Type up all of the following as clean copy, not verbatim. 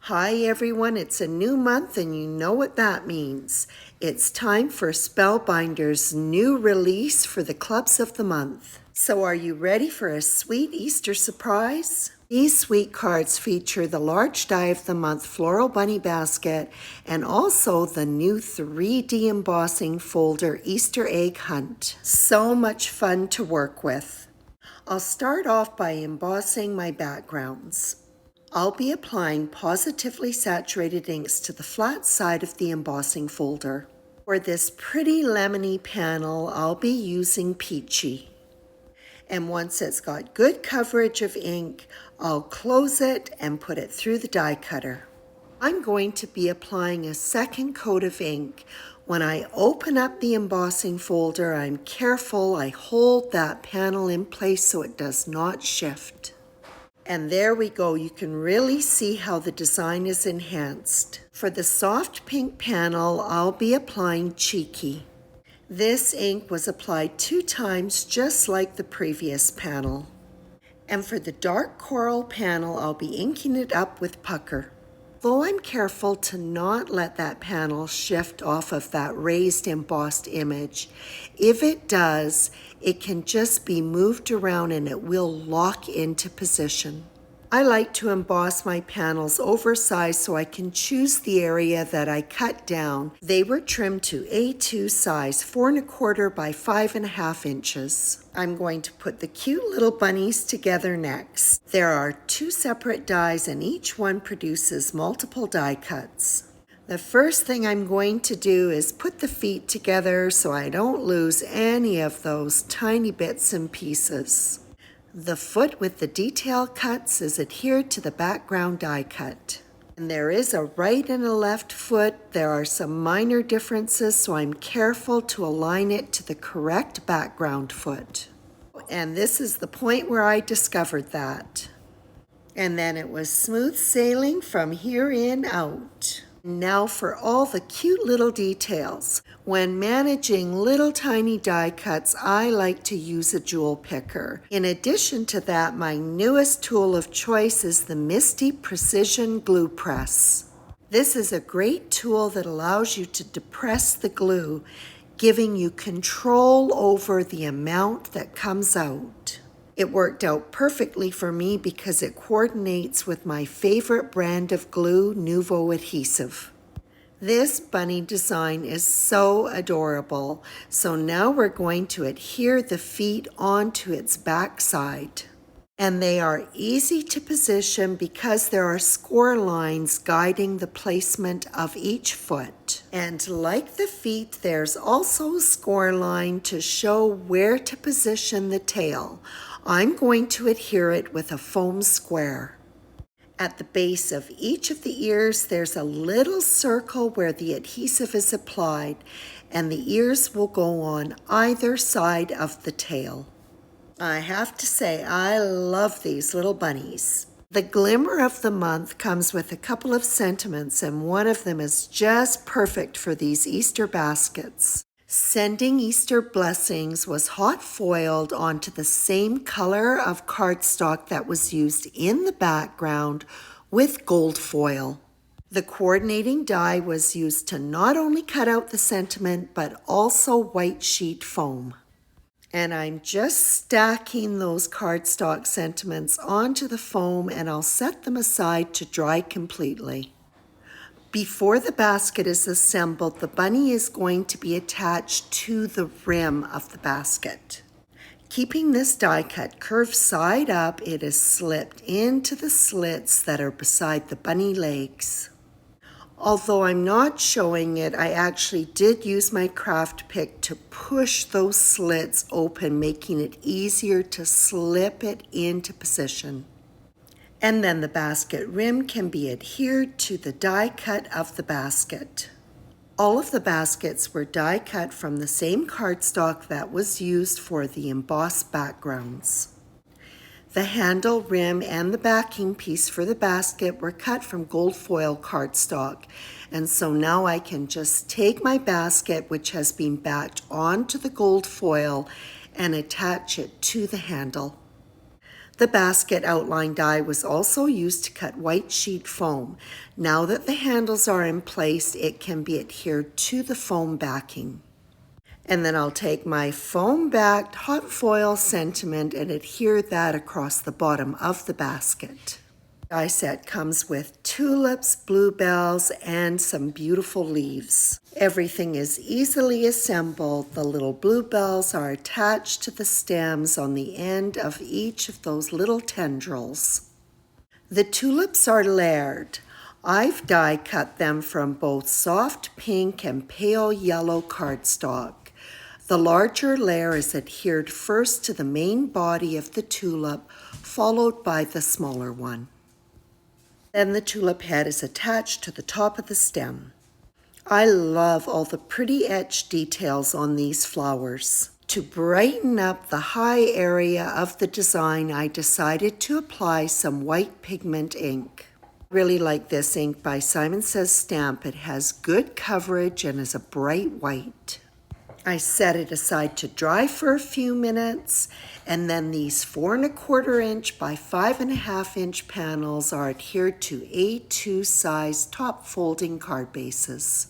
Hi everyone, it's a new month and you know what that means. It's time for Spellbinder's new release for the clubs of the month. So are you ready for a sweet Easter surprise? These sweet cards feature the large die of the month Floral Bunny Basket and also the new 3D Embossing Folder Easter Egg Hunt. So much fun to work with. I'll start off by embossing my backgrounds. I'll be applying positively saturated inks to the flat side of the embossing folder. For this pretty lemony panel, I'll be using Peachy. And once it's got good coverage of ink, I'll close it and put it through the die cutter. I'm going to be applying a second coat of ink. When I open up the embossing folder, I'm careful I hold that panel in place so it does not shift. And there we go, you can really see how the design is enhanced. For the soft pink panel, I'll be applying Cheeky. This ink was applied 2 times just like the previous panel. And for the dark coral panel, I'll be inking it up with Pucker. Though I'm careful to not let that panel shift off of that raised embossed image, if it does, it can just be moved around and it will lock into position. I like to emboss my panels oversized so I can choose the area that I cut down. They were trimmed to A2 size, 4 1/4 by 5 1/2 inches. I'm going to put the cute little bunnies together next. There are 2 separate dies and each one produces multiple die cuts. The first thing I'm going to do is put the feet together so I don't lose any of those tiny bits and pieces. The foot with the detail cuts is adhered to the background die cut. And there is a right and a left foot. There are some minor differences, so I'm careful to align it to the correct background foot. And this is the point where I discovered that. And then it was smooth sailing from here in out. Now for all the cute little details. When managing little tiny die cuts, I like to use a jewel picker. In addition to that, my newest tool of choice is the Misty Precision Glue Press. This is a great tool that allows you to depress the glue, giving you control over the amount that comes out. It worked out perfectly for me because it coordinates with my favorite brand of glue, Nuvo Adhesive. This bunny design is so adorable. So now we're going to adhere the feet onto its back side. And they are easy to position because there are score lines guiding the placement of each foot. And like the feet, there's also a score line to show where to position the tail. I'm going to adhere it with a foam square. At the base of each of the ears, there's a little circle where the adhesive is applied, and the ears will go on either side of the tail. I have to say, I love these little bunnies. The glimmer of the month comes with a couple of sentiments, and one of them is just perfect for these Easter baskets. Sending Easter blessings was hot foiled onto the same color of cardstock that was used in the background with gold foil. The coordinating die was used to not only cut out the sentiment, but also white sheet foam. And I'm just stacking those cardstock sentiments onto the foam, and I'll set them aside to dry completely. Before the basket is assembled, the bunny is going to be attached to the rim of the basket. Keeping this die cut curved side up, it is slipped into the slits that are beside the bunny legs. Although I'm not showing it, I actually did use my craft pick to push those slits open, making it easier to slip it into position. And then the basket rim can be adhered to the die cut of the basket. All of the baskets were die cut from the same cardstock that was used for the embossed backgrounds. The handle, rim, and the backing piece for the basket were cut from gold foil cardstock. And so now I can just take my basket, which has been backed onto the gold foil, and attach it to the handle. The basket outline die was also used to cut white sheet foam. Now that the handles are in place, it can be adhered to the foam backing. And then I'll take my foam-backed hot foil sentiment and adhere that across the bottom of the basket. The die set comes with tulips, bluebells, and some beautiful leaves. Everything is easily assembled. The little bluebells are attached to the stems on the end of each of those little tendrils. The tulips are layered. I've die cut them from both soft pink and pale yellow cardstock. The larger layer is adhered first to the main body of the tulip, followed by the smaller one. Then the tulip head is attached to the top of the stem. I love all the pretty etched details on these flowers. To brighten up the high area of the design, I decided to apply some white pigment ink. I really like this ink by Simon Says Stamp. It has good coverage and is a bright white. I set it aside to dry for a few minutes, and then these 4 1/4 inch by 5 1/2 inch panels are adhered to A2 size top folding card bases.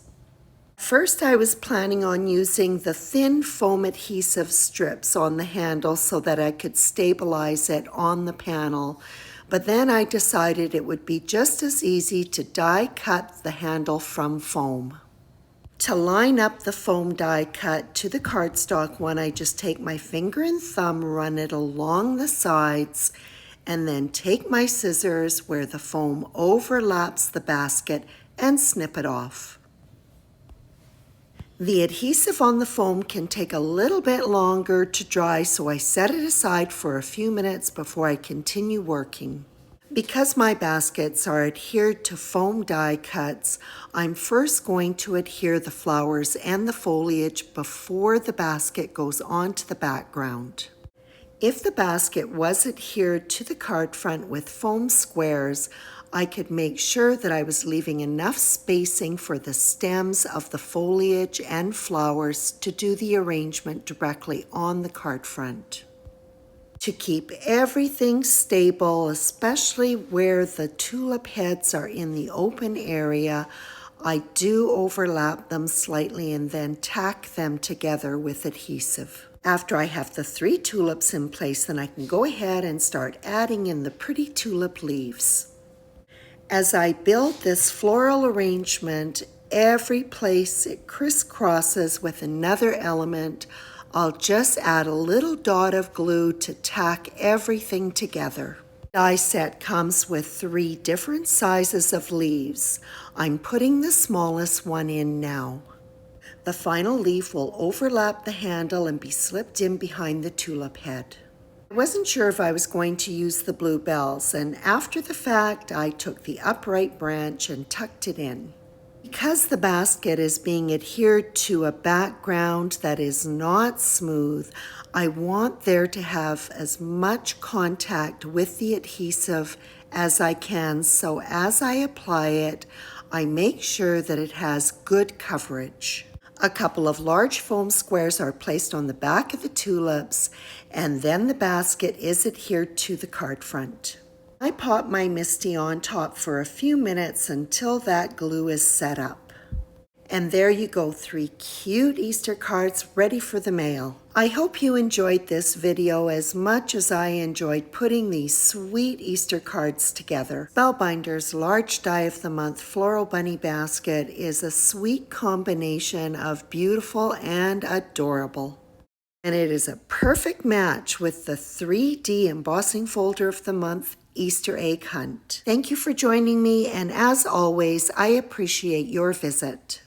First, I was planning on using the thin foam adhesive strips on the handle so that I could stabilize it on the panel, but then I decided it would be just as easy to die cut the handle from foam. To line up the foam die cut to the cardstock one, I just take my finger and thumb, run it along the sides, and then take my scissors where the foam overlaps the basket and snip it off. The adhesive on the foam can take a little bit longer to dry, so I set it aside for a few minutes before I continue working. Because my baskets are adhered to foam die cuts, I'm first going to adhere the flowers and the foliage before the basket goes onto the background. If the basket was adhered to the card front with foam squares, I could make sure that I was leaving enough spacing for the stems of the foliage and flowers to do the arrangement directly on the card front. To keep everything stable, especially where the tulip heads are in the open area, I do overlap them slightly and then tack them together with adhesive. After I have the 3 tulips in place, then I can go ahead and start adding in the pretty tulip leaves. As I build this floral arrangement, every place it crisscrosses with another element, I'll just add a little dot of glue to tack everything together. The die set comes with 3 different sizes of leaves. I'm putting the smallest one in now. The final leaf will overlap the handle and be slipped in behind the tulip head. I wasn't sure if I was going to use the bluebells, and after the fact, I took the upright branch and tucked it in. Because the basket is being adhered to a background that is not smooth, I want there to have as much contact with the adhesive as I can, so as I apply it, I make sure that it has good coverage. A couple of large foam squares are placed on the back of the tulips, and then the basket is adhered to the card front. I pop my MISTI on top for a few minutes until that glue is set up. And there you go, 3 cute Easter cards ready for the mail. I hope you enjoyed this video as much as I enjoyed putting these sweet Easter cards together. Spellbinder's Large Die of the Month Floral Bunny Basket is a sweet combination of beautiful and adorable. And it is a perfect match with the 3D Embossing Folder of the Month Easter Egg Hunt. Thank you for joining me, and as always, I appreciate your visit.